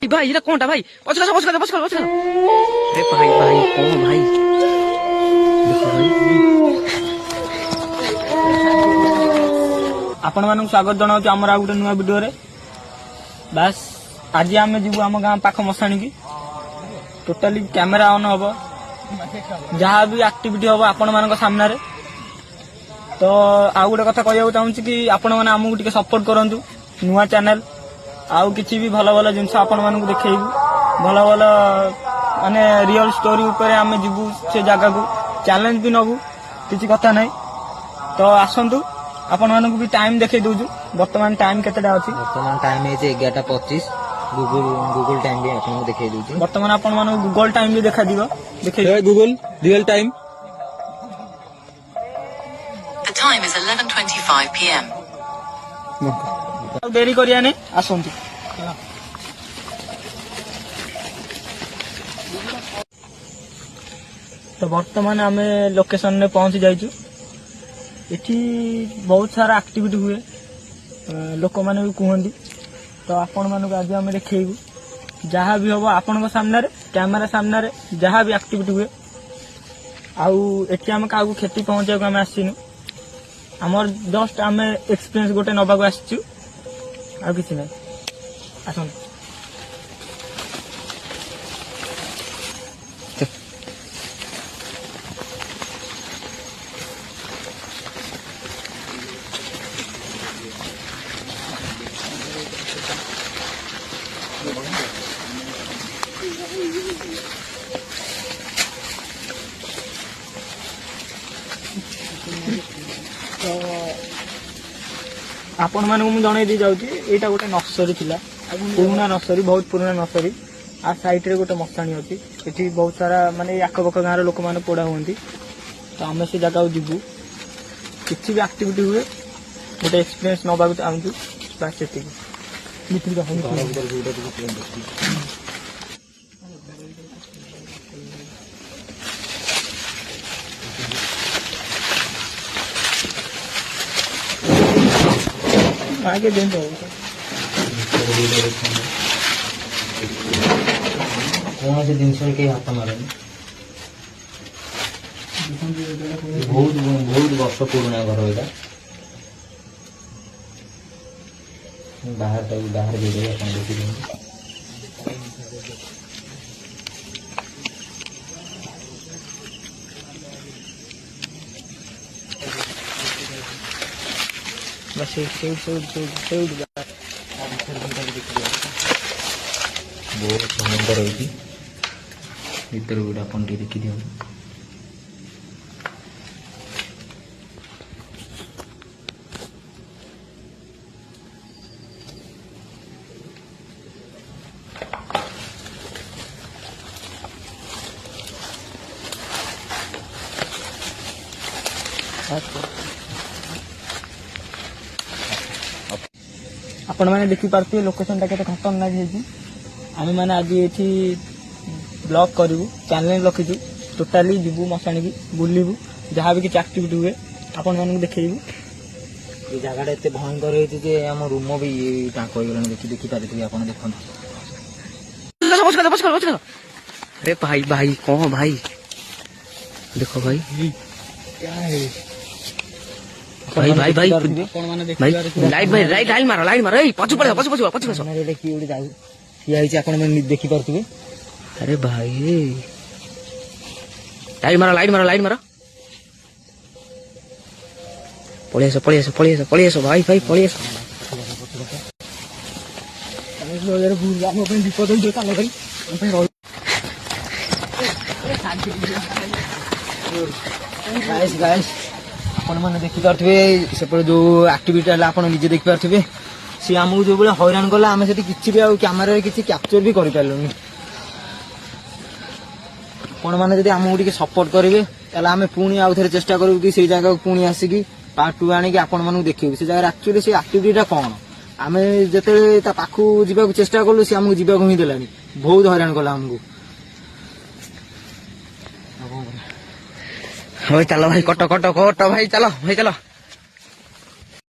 भाई ये कौन भाई पछ अरे भाई भाई कौन भाई देखो भाई आपण मानक स्वागत जनाऊँ आमर आ गोटे नुआ वीडियो रे बस आज आम जीव आम गाँव पाख मशाणी की टोटाली कैमेरा ऑन हम जहाँ भी एक्टिविटी हम आपण मान सामने रे तो आउ गोटे कथा कहूँ चाहूँगी कि आपण मैंने आमको टिके सपोर्ट करूँ नुआ चैनल आउ किसी भी भल भल जिन आपण मानक देखेबू भल भल माने रियल स्टोरी ऊपर आम जीवु से जगह को चैलेंज भी नबू किसी कथा नहीं तो आसतु आपण मानक भी टाइम देखे दउजु वर्तमान टाइम केतेटा अछि वर्तमान टाइम है 11:25 गूगल टाइम भी आपन देखे दउजु वर्तमान आपण मानक गूगल टाइम भी देखा दिबो देखे Google real time The time is 11:25 p.m. देरी करिया ने आसंतु तो वर्तमान आमे लोकेशन ने पहुंच जाइछु एठी बहुत सारा एक्टिविटी हुए लोक माने भी कहंदी तो आपण मानक आज आमे देखैबू जहाँ भी हम आपण सामने कैमेरा सामने जहाँ भी एक्टिविटी हुए आउ एठी आम क्या क्षति पहुंचा आम आसीनु आमर जस्ट आम एक्सपीरियंस गोटे नबा को आसचु आ किसी ना आसन आपण मानक मु जणाई दी जाउची एटा गोटे नर्सरी थिला पुराना नर्सरी बहुत पुराना नर्सरी आ साइड रे गोटे मस्तानी अछि एठी बहुत सारा माने आखपख गाँव रो लोक माने पोड़ा हुंती तो आमे से जगह जीवु किछि भी एक्टिविटी हुए गोटे एक्सपीरियंस नबा को चाहूँ बस सेति मित्र का आगे दिन कौन से दिन के हाथ मारे बहुत बहुत वर्ष पुराना घर एटा बाहर दे अपन देखी बस बहुत सुंदर होती भीतर गोटे अपन देखी दियो आपण मैंने देखी पार्थिवे लोकेशन टा केते खतरनाक है आम मैंने आज ये ब्लॉग करूँ चैनल रखीचु टोटाली जीवु मशाणी की बुलू जहाँ भी किसी एक्टिविटी हुए आपण मानक देखू ये जगह एत भयंकर होती आम रूम भी टाँक हो गला देखी पारे आप देखते अरे भाई भाई कौन भाई देखो भाई भाई भाई भाई भाई लाइट भाई लाइट मारो ए पछ देखी पारे अरे भाई लाइट मारो पळी आसो भाई भाई पळी आसो आपण मैंने देखी पारे से जो एक्टिविटी आप निजे देखी पारे सी आमको जो भाई हैरान कला आम से किसी भी कैमेरा किसी कैप्चर भी कर पार्लुनि आपण मैंने आमको टे सपोर्ट करेंगे आम पुणी आउ थे चेष्टा करूँ कि से जगह पुणी आसिकी पार्ट 2 आने आपण मानक देखिए से जगह एक्चुअली से एक्टिविटी कौन आम जिते पाखु जावाक चेष्टा कलु सी आमको जावाक ही देलानी बहुत हैरान कला आमको भाई चलो भाई कट भाई चलो